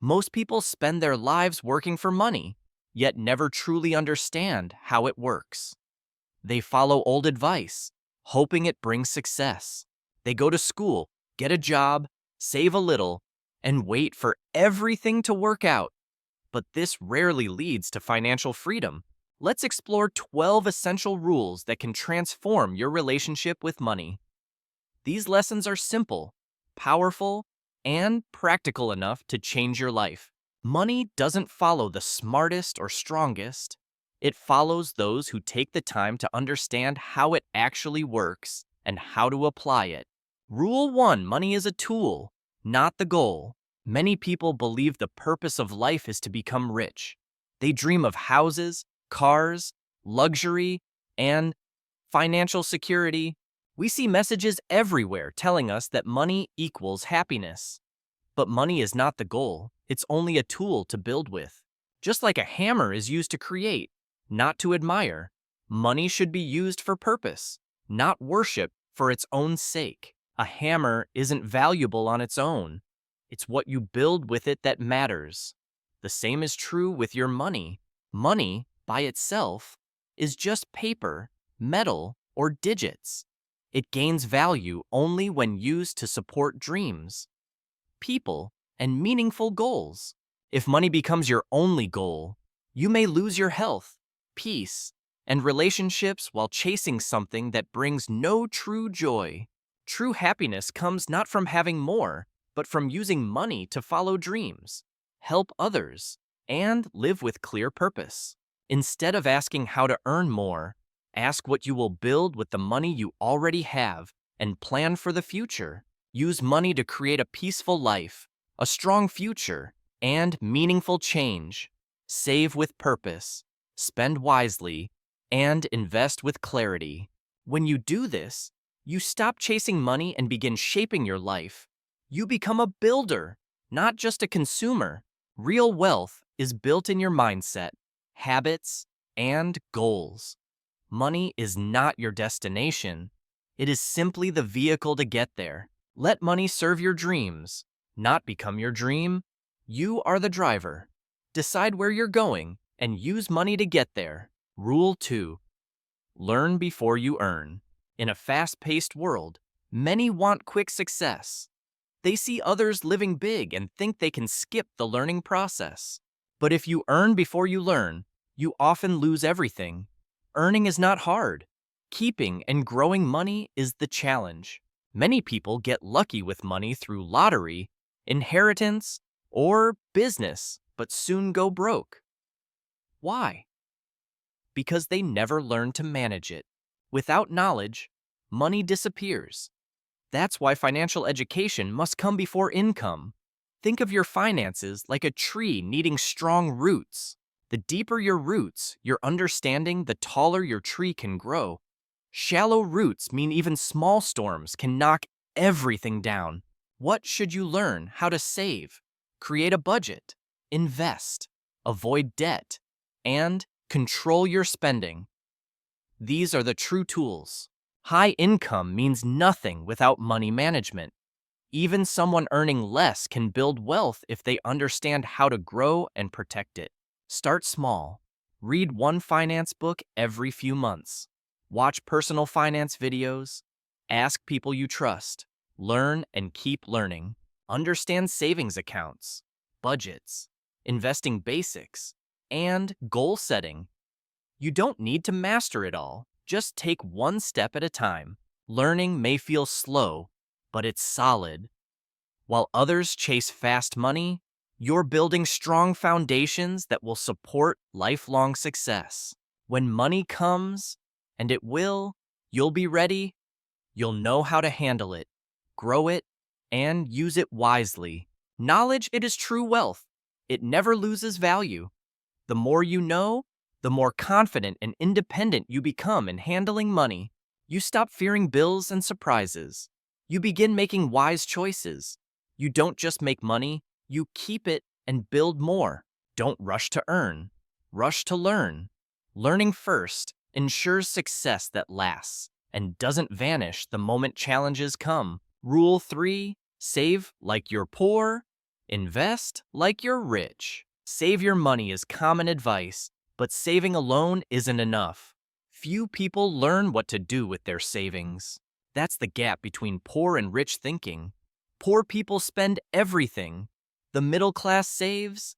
Most people spend their lives working for money, yet never truly understand how it works. They follow old advice, hoping it brings success. They go to school, get a job, save a little, and wait for everything to work out. But this rarely leads to financial freedom. Let's explore 12 essential rules that can transform your relationship with money. These lessons are simple, powerful, and practical enough to change your life. Money doesn't follow the smartest or strongest. It follows those who take the time to understand how it actually works and how to apply it. Rule 1: money is a tool, not the goal. Many people believe the purpose of life is to become rich. They dream of houses, cars, luxury, and financial security. We see messages everywhere telling us that money equals happiness. But money is not the goal, it's only a tool to build with. Just like a hammer is used to create, not to admire, money should be used for purpose, not worship for its own sake. A hammer isn't valuable on its own. It's what you build with it that matters. The same is true with your money. Money, by itself, is just paper, metal, or digits. It gains value only when used to support dreams, people, and meaningful goals. If money becomes your only goal, you may lose your health, peace, and relationships while chasing something that brings no true joy. True happiness comes not from having more, but from using money to follow dreams, help others, and live with clear purpose. Instead of asking how to earn more, ask what you will build with the money you already have and plan for the future. Use money to create a peaceful life, a strong future, and meaningful change. Save with purpose, spend wisely, and invest with clarity. When you do this, you stop chasing money and begin shaping your life. You become a builder, not just a consumer. Real wealth is built in your mindset, habits, and goals. Money is not your destination. It is simply the vehicle to get there. Let money serve your dreams, not become your dream. You are the driver. Decide where you're going and use money to get there. Rule 2: learn before you earn. In a fast-paced world, many want quick success. They see others living big and think they can skip the learning process. But if you earn before you learn, you often lose everything. Earning is not hard. Keeping and growing money is the challenge. Many people get lucky with money through lottery, inheritance, or business, but soon go broke. Why? Because they never learn to manage it. Without knowledge, money disappears. That's why financial education must come before income. Think of your finances like a tree needing strong roots. The deeper your roots, your understanding, the taller your tree can grow. Shallow roots mean even small storms can knock everything down. What should you learn? How to save, create a budget, invest, avoid debt, and control your spending. These are the true tools. High income means nothing without money management. Even someone earning less can build wealth if they understand how to grow and protect it. Start small. Read one finance book every few months. Watch personal finance videos. Ask people you trust. Learn and keep learning. Understand savings accounts, budgets, investing basics, and goal setting. You don't need to master it all. Just take one step at a time. Learning may feel slow, but it's solid. While others chase fast money, you're building strong foundations that will support lifelong success. When money comes, and it will, you'll be ready. You'll know how to handle it, grow it, and use it wisely. Knowledge, it is true wealth. It never loses value. The more you know, the more confident and independent you become in handling money. You stop fearing bills and surprises. You begin making wise choices. You don't just make money, you keep it and build more. Don't rush to earn. Rush to learn. Learning first ensures success that lasts and doesn't vanish the moment challenges come. Rule 3: save like you're poor, Invest like you're rich. Save your money is common advice, but saving alone isn't enough. Few people learn what to do with their savings. That's the gap between poor and rich thinking. Poor people spend everything. The middle class saves.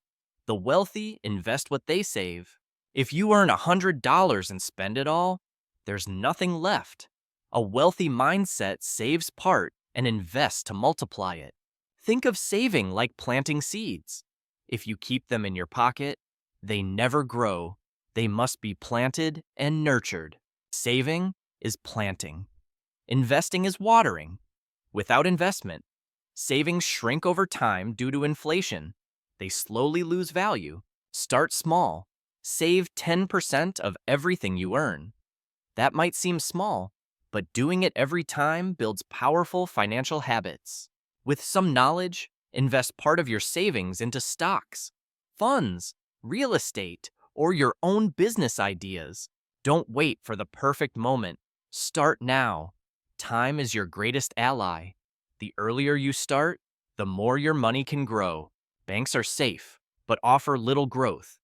The wealthy invest what they save. If you earn $100 and spend it all, there's nothing left. A wealthy mindset saves part and invests to multiply it. Think of saving like planting seeds. If you keep them in your pocket, they never grow. They must be planted and nurtured. Saving is planting. Investing is watering. Without investment, savings shrink over time due to inflation. They slowly lose value. Start small. Save 10% of everything you earn. That might seem small, but doing it every time builds powerful financial habits. With some knowledge, invest part of your savings into stocks, funds, real estate, or your own business ideas. Don't wait for the perfect moment. Start now. Time is your greatest ally. The earlier you start, the more your money can grow. Banks are safe, but offer little growth.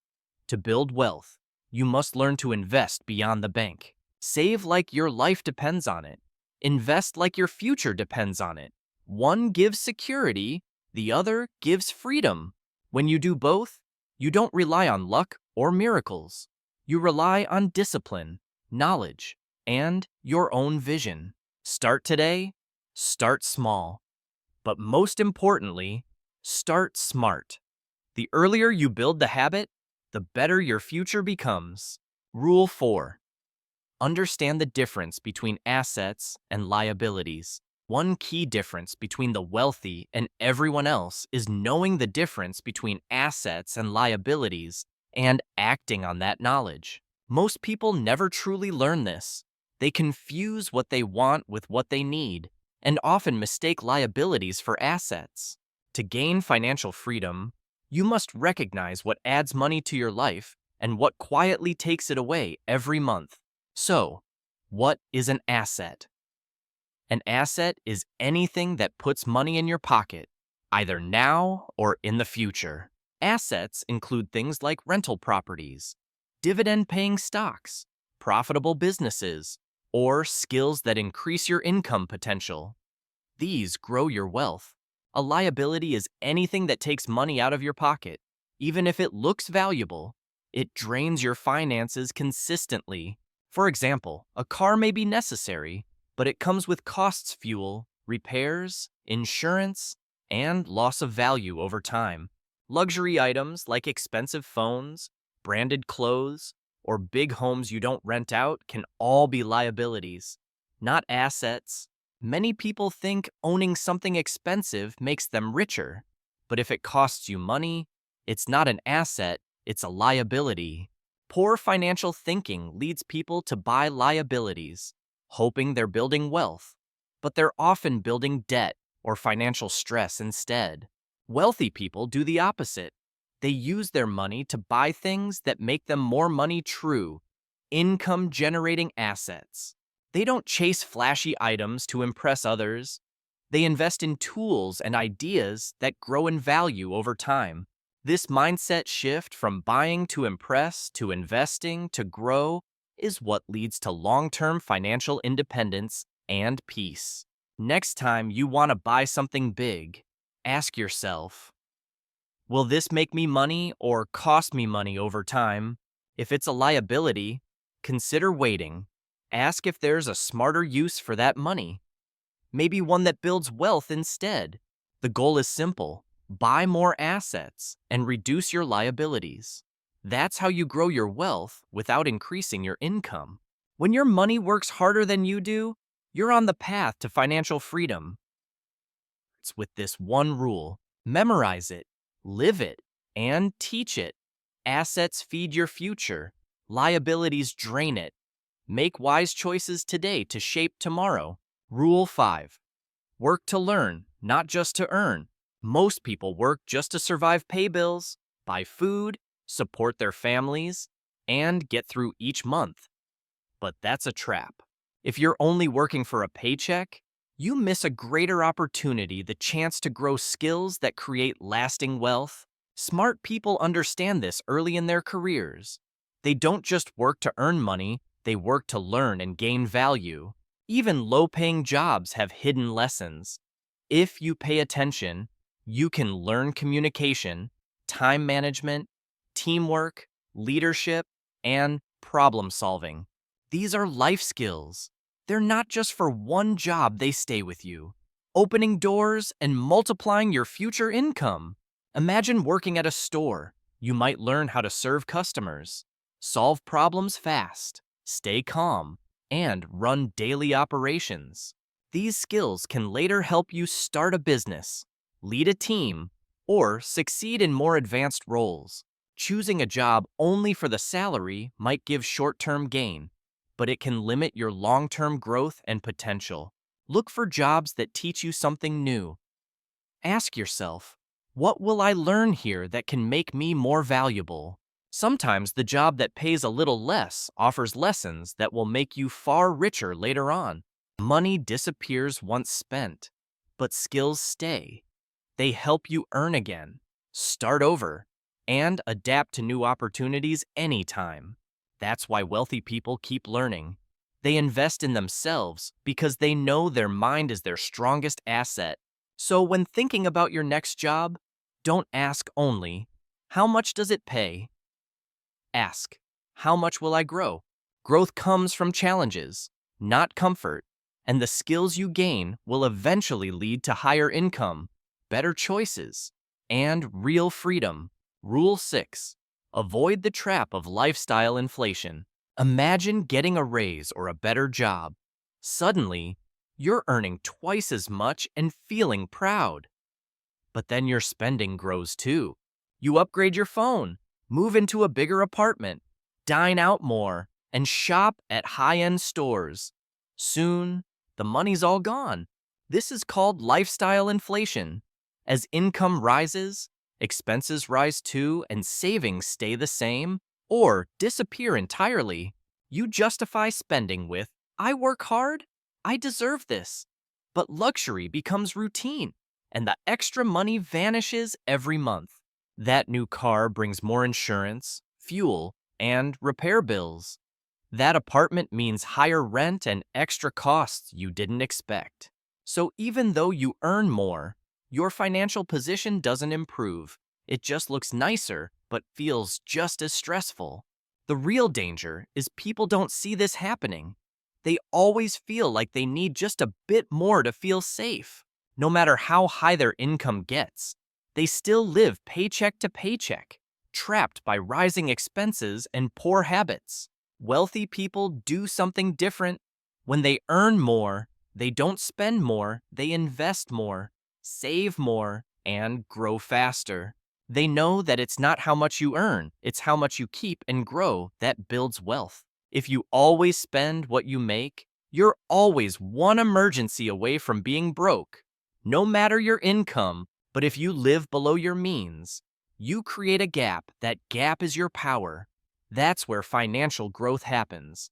To build wealth, you must learn to invest beyond the bank. Save like your life depends on it. Invest like your future depends on it. One gives security, the other gives freedom. When you do both, you don't rely on luck or miracles. You rely on discipline, knowledge, and your own vision. Start today, start small. But most importantly, start smart. The earlier you build the habit, the better your future becomes. Rule 4. Understand the difference between assets and liabilities. One key difference between the wealthy and everyone else is knowing the difference between assets and liabilities and acting on that knowledge. Most people never truly learn this. They confuse what they want with what they need, and often mistake liabilities for assets. To gain financial freedom, you must recognize what adds money to your life and what quietly takes it away every month. So, what is an asset? An asset is anything that puts money in your pocket, either now or in the future. Assets include things like rental properties, dividend-paying stocks, profitable businesses, or skills that increase your income potential. These grow your wealth. A liability is anything that takes money out of your pocket. Even if it looks valuable, it drains your finances consistently. For example, a car may be necessary, but it comes with costs: fuel, repairs, insurance, and loss of value over time. Luxury items like expensive phones, branded clothes, or big homes you don't rent out can all be liabilities, not assets. Many people think owning something expensive makes them richer, but if it costs you money, it's not an asset, it's a liability. Poor financial thinking leads people to buy liabilities, hoping they're building wealth, but they're often building debt or financial stress instead. Wealthy people do the opposite. They use their money to buy things that make them more money, true income-generating assets. They don't chase flashy items to impress others. They invest in tools and ideas that grow in value over time. This mindset shift from buying to impress to investing to grow is what leads to long-term financial independence and peace. Next time you want to buy something big, ask yourself, will this make me money or cost me money over time? If it's a liability, consider waiting. Ask if there's a smarter use for that money. Maybe one that builds wealth instead. The goal is simple: buy more assets and reduce your liabilities. That's how you grow your wealth without increasing your income. When your money works harder than you do, you're on the path to financial freedom. It's with this one rule: memorize it, live it, and teach it. Assets feed your future. Liabilities drain it. Make wise choices today to shape tomorrow. Rule 5. Work to learn, not just to earn. Most people work just to survive, pay bills, buy food, support their families, and get through each month. But that's a trap. If you're only working for a paycheck, you miss a greater opportunity, the chance to grow skills that create lasting wealth. Smart people understand this early in their careers. They don't just work to earn money, they work to learn and gain value. Even low-paying jobs have hidden lessons. If you pay attention, you can learn communication, time management, teamwork, leadership, and problem solving. These are life skills. They're not just for one job, they stay with you, opening doors and multiplying your future income. Imagine working at a store. You might learn how to serve customers, solve problems fast, stay calm, and run daily operations. These skills can later help you start a business, lead a team, or succeed in more advanced roles. Choosing a job only for the salary might give short-term gain, but it can limit your long-term growth and potential. Look for jobs that teach you something new. Ask yourself, what will I learn here that can make me more valuable? Sometimes the job that pays a little less offers lessons that will make you far richer later on. Money disappears once spent, but skills stay. They help you earn again, start over, and adapt to new opportunities anytime. That's why wealthy people keep learning. They invest in themselves because they know their mind is their strongest asset. So when thinking about your next job, don't ask only, how much does it pay? Ask, how much will I grow? Growth comes from challenges, not comfort, and the skills you gain will eventually lead to higher income, better choices, and real freedom. Rule 6. Avoid the trap of lifestyle inflation. Imagine getting a raise or a better job. Suddenly, you're earning twice as much and feeling proud. But then your spending grows too. You upgrade your phone, move into a bigger apartment, dine out more, and shop at high-end stores. Soon, the money's all gone. This is called lifestyle inflation. As income rises, expenses rise too, and savings stay the same or disappear entirely. You justify spending with, I work hard, I deserve this. But luxury becomes routine, and the extra money vanishes every month. That new car brings more insurance, fuel, and repair bills. That apartment means higher rent and extra costs you didn't expect. So even though you earn more, your financial position doesn't improve. It just looks nicer, but feels just as stressful. The real danger is people don't see this happening. They always feel like they need just a bit more to feel safe. No matter how high their income gets, they still live paycheck to paycheck, trapped by rising expenses and poor habits. Wealthy people do something different. When they earn more, they don't spend more, they invest more, save more, and grow faster. They know that it's not how much you earn, it's how much you keep and grow that builds wealth. If you always spend what you make, you're always one emergency away from being broke. No matter your income, but if you live below your means, you create a gap. That gap is your power. That's where financial growth happens.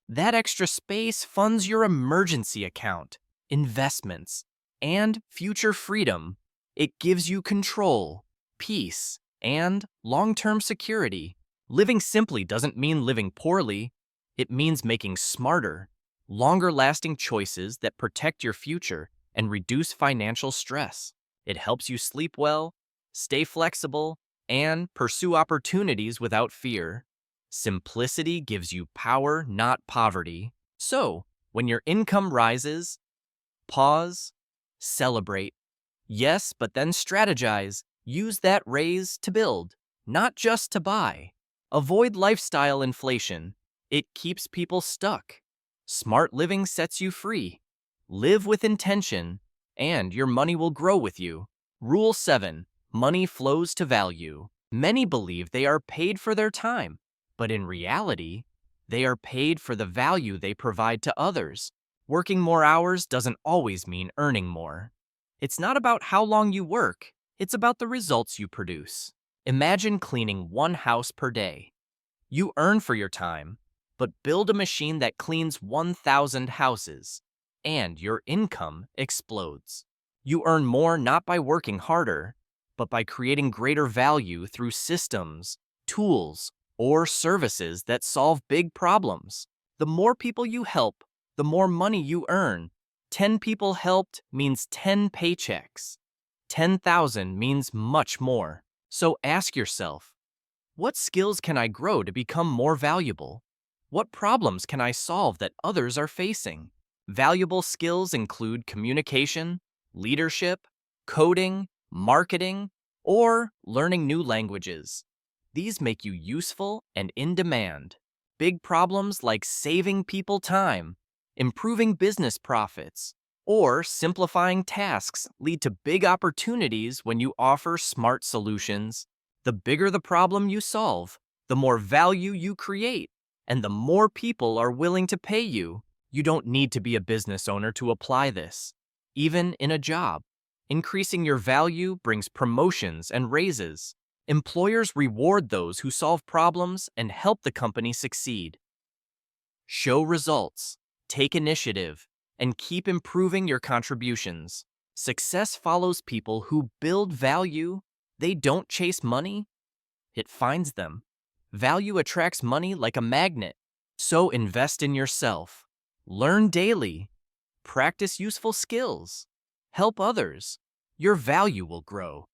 That extra space funds your emergency account, investments, and future freedom. It gives you control, peace, and long-term security. Living simply doesn't mean living poorly. It means making smarter, longer-lasting choices that protect your future and reduce financial stress. It helps you sleep well, stay flexible, and pursue opportunities without fear. Simplicity gives you power, not poverty. So, when your income rises, pause, celebrate. Yes, but then strategize. Use that raise to build, not just to buy. Avoid lifestyle inflation. It keeps people stuck. Smart living sets you free. Live with intention, and your money will grow with you. Rule 7. Money flows to value. Many believe they are paid for their time, but in reality, they are paid for the value they provide to others. Working more hours doesn't always mean earning more. It's not about how long you work, it's about the results you produce. Imagine cleaning one house per day. You earn for your time, but build a machine that cleans 1,000 houses. and your income explodes. You earn more not by working harder, but by creating greater value through systems, tools, or services that solve big problems. The more people you help, the more money you earn. 10 people helped means 10 paychecks. 10,000 means much more. So ask yourself, what skills can I grow to become more valuable? What problems can I solve that others are facing? Valuable skills include communication, leadership, coding, marketing, or learning new languages. These make you useful and in demand. Big problems like saving people time, improving business profits, or simplifying tasks lead to big opportunities when you offer smart solutions. The bigger the problem you solve, the more value you create, and the more people are willing to pay you. You don't need to be a business owner to apply this. Even in a job, increasing your value brings promotions and raises. Employers reward those who solve problems and help the company succeed. Show results, take initiative, and keep improving your contributions. Success follows people who build value. They don't chase money, it finds them. Value attracts money like a magnet. So invest in yourself. Learn daily. Practice useful skills. Help others. Your value will grow.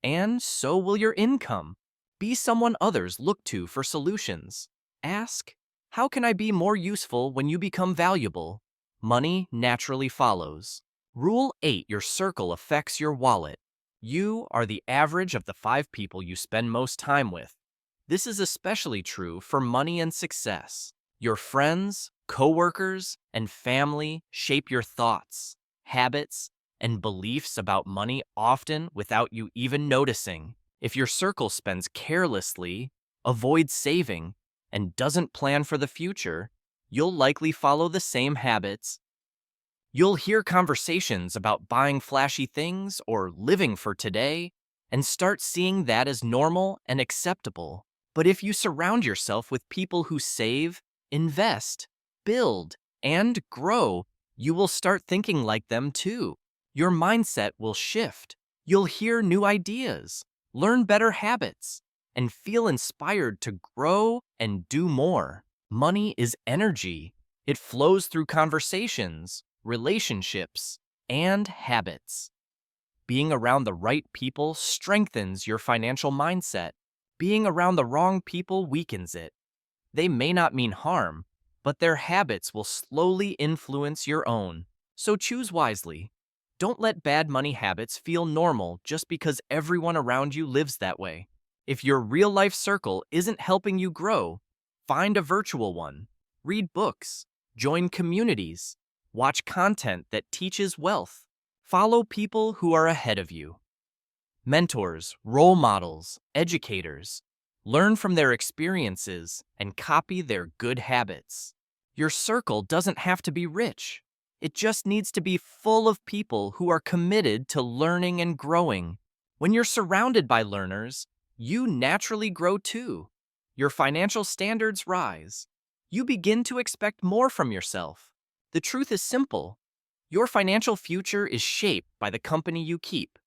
And so will your income. Be someone others look to for solutions. Ask, how can I be more useful when you become valuable? Money naturally follows. Rule 8: your circle affects your wallet. You are the average of the 5 people you spend most time with. This is especially true for money and success. Your friends, coworkers, and family shape your thoughts, habits, and beliefs about money often without you even noticing. If your circle spends carelessly, avoids saving, and doesn't plan for the future, you'll likely follow the same habits. You'll hear conversations about buying flashy things or living for today and start seeing that as normal and acceptable. But if you surround yourself with people who save, invest, build, and grow, you will start thinking like them too. Your mindset will shift. You'll hear new ideas, learn better habits, and feel inspired to grow and do more. Money is energy. It flows through conversations, relationships, and habits. Being around the right people strengthens your financial mindset. Being around the wrong people weakens it. They may not mean harm, but their habits will slowly influence your own. So choose wisely. Don't let bad money habits feel normal just because everyone around you lives that way. If your real-life circle isn't helping you grow, find a virtual one. Read books, join communities, watch content that teaches wealth. Follow people who are ahead of you. Mentors, role models, educators. Learn from their experiences and copy their good habits. Your circle doesn't have to be rich. It just needs to be full of people who are committed to learning and growing. When you're surrounded by learners, you naturally grow too. Your financial standards rise. You begin to expect more from yourself. The truth is simple. Your financial future is shaped by the company you keep.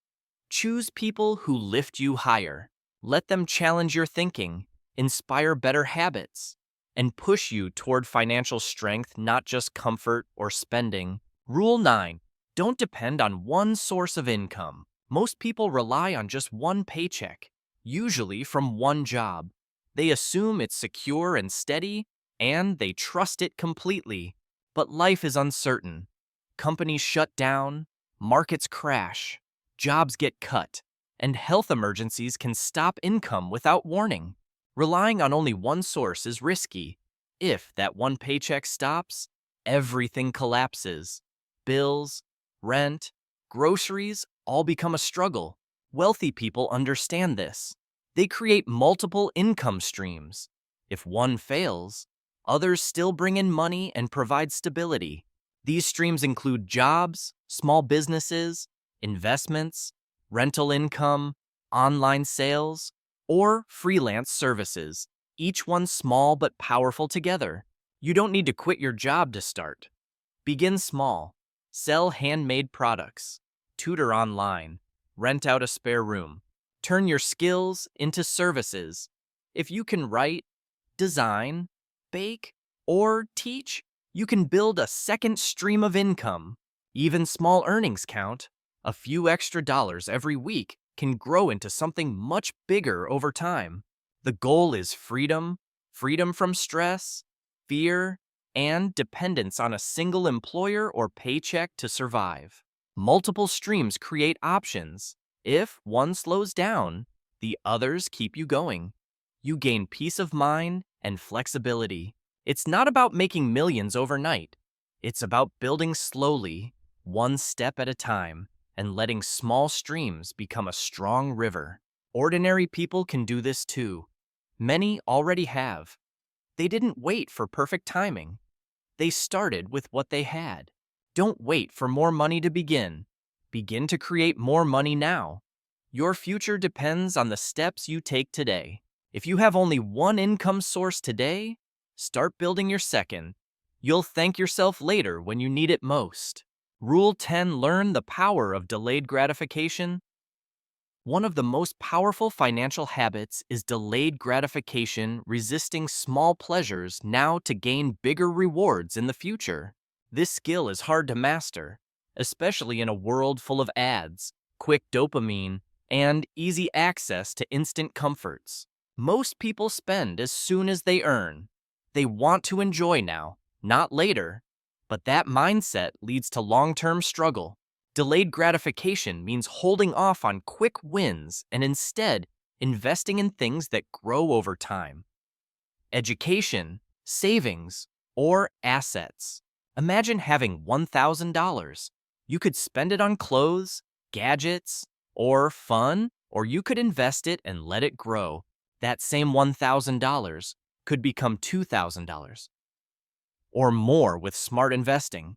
Choose people who lift you higher. Let them challenge your thinking, inspire better habits, and push you toward financial strength, not just comfort or spending. Rule 9: don't depend on one source of income. Most people rely on just one paycheck, usually from one job. They assume it's secure and steady, and they trust it completely. But life is uncertain. Companies shut down, markets crash, jobs get cut, and health emergencies can stop income without warning. Relying on only one source is risky. If that one paycheck stops, everything collapses. Bills, rent, groceries all become a struggle. Wealthy people understand this. They create multiple income streams. If one fails, others still bring in money and provide stability. These streams include jobs, small businesses, investments, rental income, online sales, or freelance services, each one small but powerful together. You don't need to quit your job to start. Begin small. Sell handmade products, tutor online, rent out a spare room. Turn your skills into services. If you can write, design, bake, or teach, you can build a second stream of income. Even small earnings count. A few extra dollars every week can grow into something much bigger over time. The goal is freedom, freedom from stress, fear, and dependence on a single employer or paycheck to survive. Multiple streams create options. If one slows down, the others keep you going. You gain peace of mind and flexibility. It's not about making millions overnight. It's about building slowly, one step at a time, and letting small streams become a strong river. Ordinary people can do this too. Many already have. They didn't wait for perfect timing. They started with what they had. Don't wait for more money to begin. Begin to create more money now. Your future depends on the steps you take today. If you have only one income source today, start building your second. You'll thank yourself later when you need it most. Rule 10: Learn the power of delayed gratification. One of the most powerful financial habits is delayed gratification, resisting small pleasures now to gain bigger rewards in the future. This skill is hard to master, especially in a world full of ads, quick dopamine, and easy access to instant comforts. Most people spend as soon as they earn. They want to enjoy now, not later. But that mindset leads to long-term struggle. Delayed gratification means holding off on quick wins and instead investing in things that grow over time. Education, savings, or assets. Imagine having $1,000. You could spend it on clothes, gadgets, or fun, or you could invest it and let it grow. That same $1,000 could become $2,000 or more with smart investing,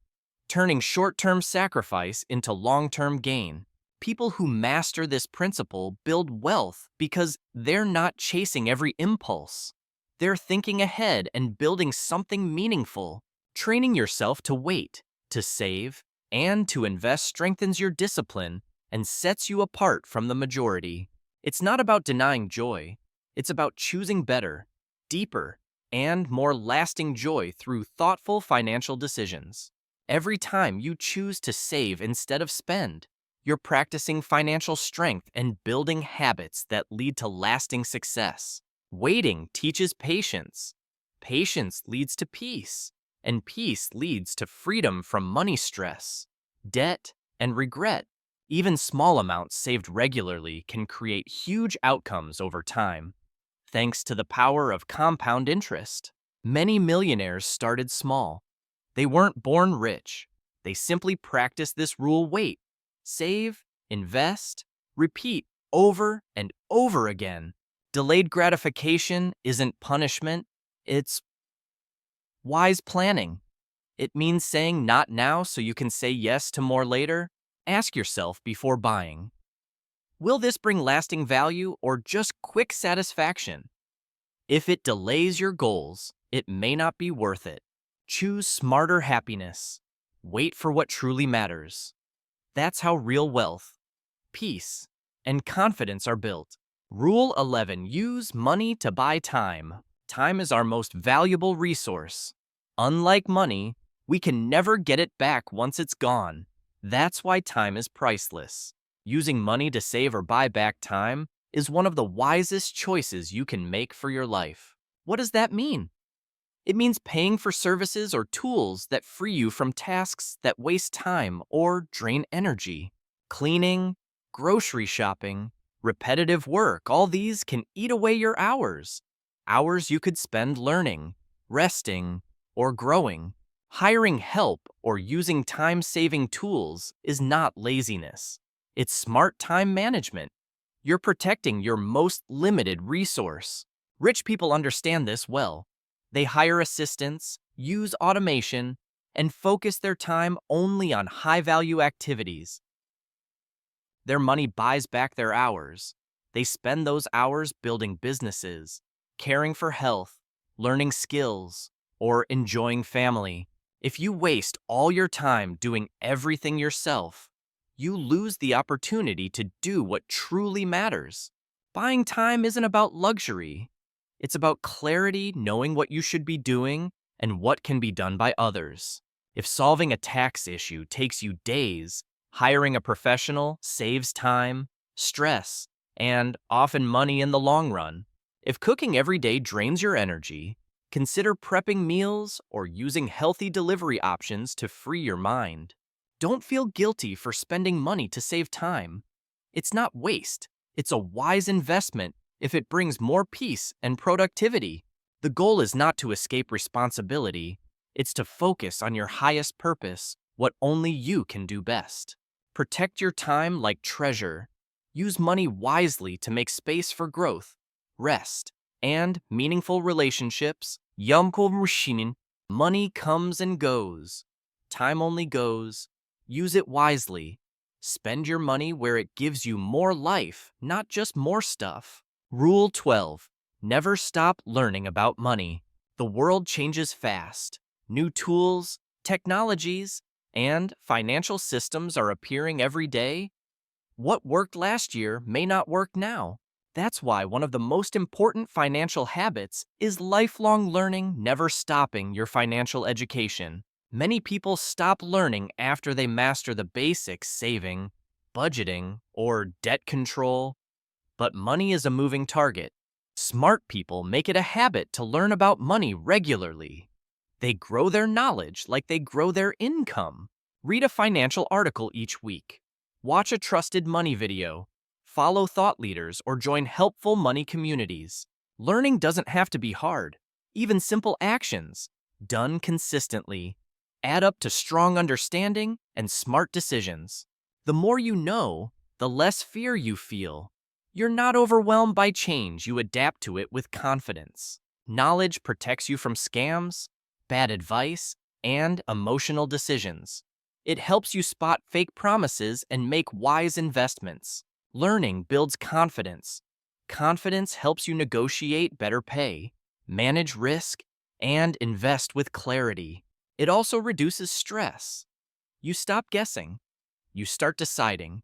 turning short-term sacrifice into long-term gain. People who master this principle build wealth because they're not chasing every impulse. They're thinking ahead and building something meaningful. Training yourself to wait, to save, and to invest strengthens your discipline and sets you apart from the majority. It's not about denying joy. It's about choosing better, deeper, and more lasting joy through thoughtful financial decisions. Every time you choose to save instead of spend, you're practicing financial strength and building habits that lead to lasting success. Waiting teaches patience. Patience leads to peace, and peace leads to freedom from money stress, debt, and regret. Even small amounts saved regularly can create huge outcomes over time. Thanks to the power of compound interest, many millionaires started small. They weren't born rich. They simply practiced this rule: wait, save, invest, repeat over and over again. Delayed gratification isn't punishment, it's wise planning. It means saying not now so you can say yes to more later. Ask yourself before buying, will this bring lasting value or just quick satisfaction? If it delays your goals, it may not be worth it. Choose smarter happiness. Wait for what truly matters. That's how real wealth, peace, and confidence are built. Rule 11: Use money to buy time. Time is our most valuable resource. Unlike money, we can never get it back once it's gone. That's why time is priceless. Using money to save or buy back time is one of the wisest choices you can make for your life. What does that mean? It means paying for services or tools that free you from tasks that waste time or drain energy. Cleaning, grocery shopping, repetitive work, all these can eat away your hours. Hours you could spend learning, resting, or growing. Hiring help or using time-saving tools is not laziness. It's smart time management. You're protecting your most limited resource. Rich people understand this well. They hire assistants, use automation, and focus their time only on high-value activities. Their money buys back their hours. They spend those hours building businesses, caring for health, learning skills, or enjoying family. If you waste all your time doing everything yourself, you lose the opportunity to do what truly matters. Buying time isn't about luxury. It's about clarity, knowing what you should be doing and what can be done by others. If solving a tax issue takes you days, hiring a professional saves time, stress, and often money in the long run. If cooking every day drains your energy, consider prepping meals or using healthy delivery options to free your mind. Don't feel guilty for spending money to save time. It's not waste, it's a wise investment if it brings more peace and productivity. The goal is not to escape responsibility, it's to focus on your highest purpose, what only you can do best. Protect your time like treasure. Use money wisely to make space for growth, rest, and meaningful relationships. Money comes and goes. Time only goes. Use it wisely. Spend your money where it gives you more life, not just more stuff. Rule 12. Never stop learning about money. The world changes fast. New tools, technologies, and financial systems are appearing every day. What worked last year may not work now. That's why one of the most important financial habits is lifelong learning, never stopping your financial education. Many people stop learning after they master the basics, saving, budgeting, or debt control. But money is a moving target. Smart people make it a habit to learn about money regularly. They grow their knowledge like they grow their income. Read a financial article each week. Watch a trusted money video. Follow thought leaders or join helpful money communities. Learning doesn't have to be hard. Even simple actions, done consistently, add up to strong understanding and smart decisions. The more you know, the less fear you feel. You're not overwhelmed by change, you adapt to it with confidence. Knowledge protects you from scams, bad advice, and emotional decisions. It helps you spot fake promises and make wise investments. Learning builds confidence. Confidence helps you negotiate better pay, manage risk, and invest with clarity. It also reduces stress. You stop guessing. You start deciding.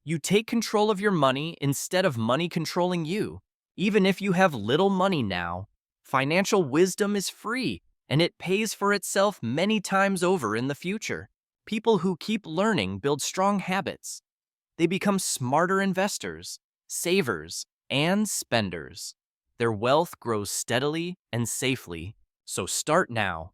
You take control of your money instead of money controlling you. Even if you have little money now, financial wisdom is free and it pays for itself many times over in the future. People who keep learning build strong habits. They become smarter investors, savers, and spenders. Their wealth grows steadily and safely. So start now.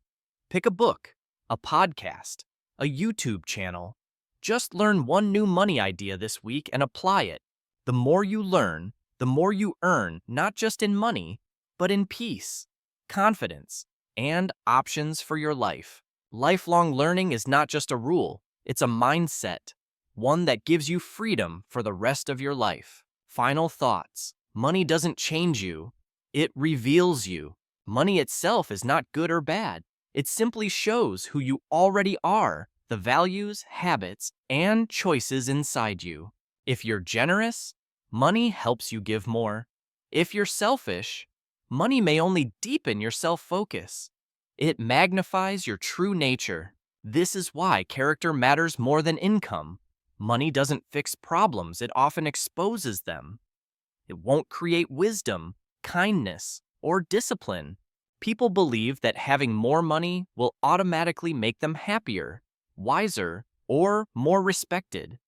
Pick a book, a podcast, a YouTube channel. Just learn one new money idea this week and apply it. The more you learn, the more you earn, not just in money, but in peace, confidence, and options for your life. Lifelong learning is not just a rule, it's a mindset, one that gives you freedom for the rest of your life. Final thoughts. Money doesn't change you, it reveals you. Money itself is not good or bad. It simply shows who you already are, the values, habits, and choices inside you. If you're generous, money helps you give more. If you're selfish, money may only deepen your self-focus. It magnifies your true nature. This is why character matters more than income. Money doesn't fix problems, it often exposes them. It won't create wisdom, kindness, or discipline. People believe that having more money will automatically make them happier, wiser, or more respected.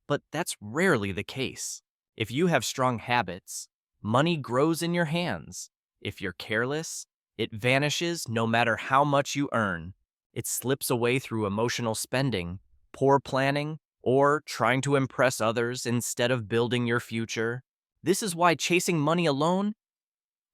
But that's rarely the case. If you have strong habits, money grows in your hands. If you're careless, it vanishes no matter how much you earn. It slips away through emotional spending, poor planning, or trying to impress others instead of building your future. This is why chasing money alone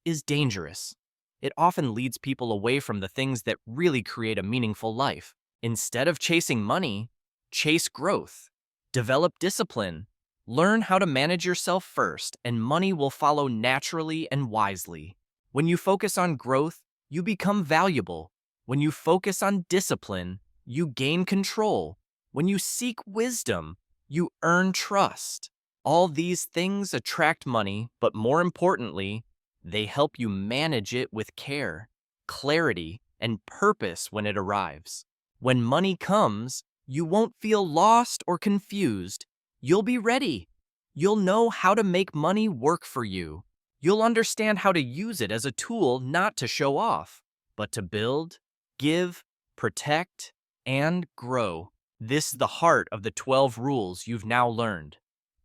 is dangerous. It often leads people away from the things that really create a meaningful life. Instead of chasing money, chase growth. Develop discipline. Learn how to manage yourself first, and money will follow naturally and wisely. When you focus on growth, you become valuable. When you focus on discipline, you gain control. When you seek wisdom, you earn trust. All these things attract money, but more importantly, they help you manage it with care, clarity, and purpose when it arrives. When money comes, you won't feel lost or confused. You'll be ready. You'll know how to make money work for you. You'll understand how to use it as a tool not to show off, but to build, give, protect, and grow. This is the heart of the 12 rules you've now learned.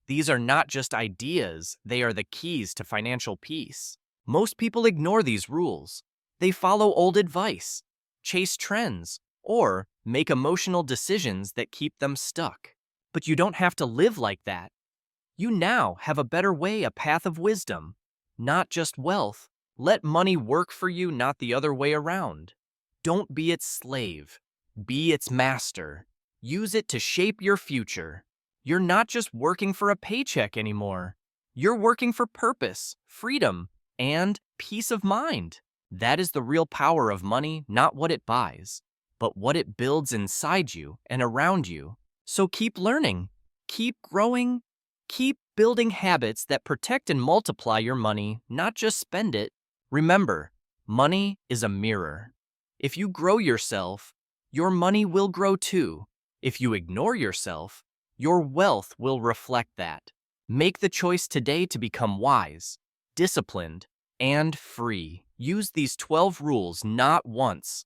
These are not just ideas, they are the keys to financial peace. Most people ignore these rules. They follow old advice, chase trends, or make emotional decisions that keep them stuck. But you don't have to live like that. You now have a better way, a path of wisdom, not just wealth. Let money work for you, not the other way around. Don't be its slave. Be its master. Use it to shape your future. You're not just working for a paycheck anymore. You're working for purpose, freedom, and peace of mind. That is the real power of money, not what it buys, but what it builds inside you and around you. So keep learning, keep growing, keep building habits that protect and multiply your money, not just spend it. Remember, money is a mirror. If you grow yourself, your money will grow too. If you ignore yourself, your wealth will reflect that. Make the choice today to become wise, disciplined, and free. Use these 12 rules not once,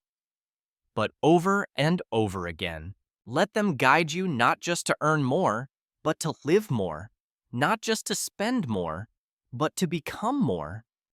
but over and over again. Let them guide you not just to earn more, but to live more. Not just to spend more, but to become more.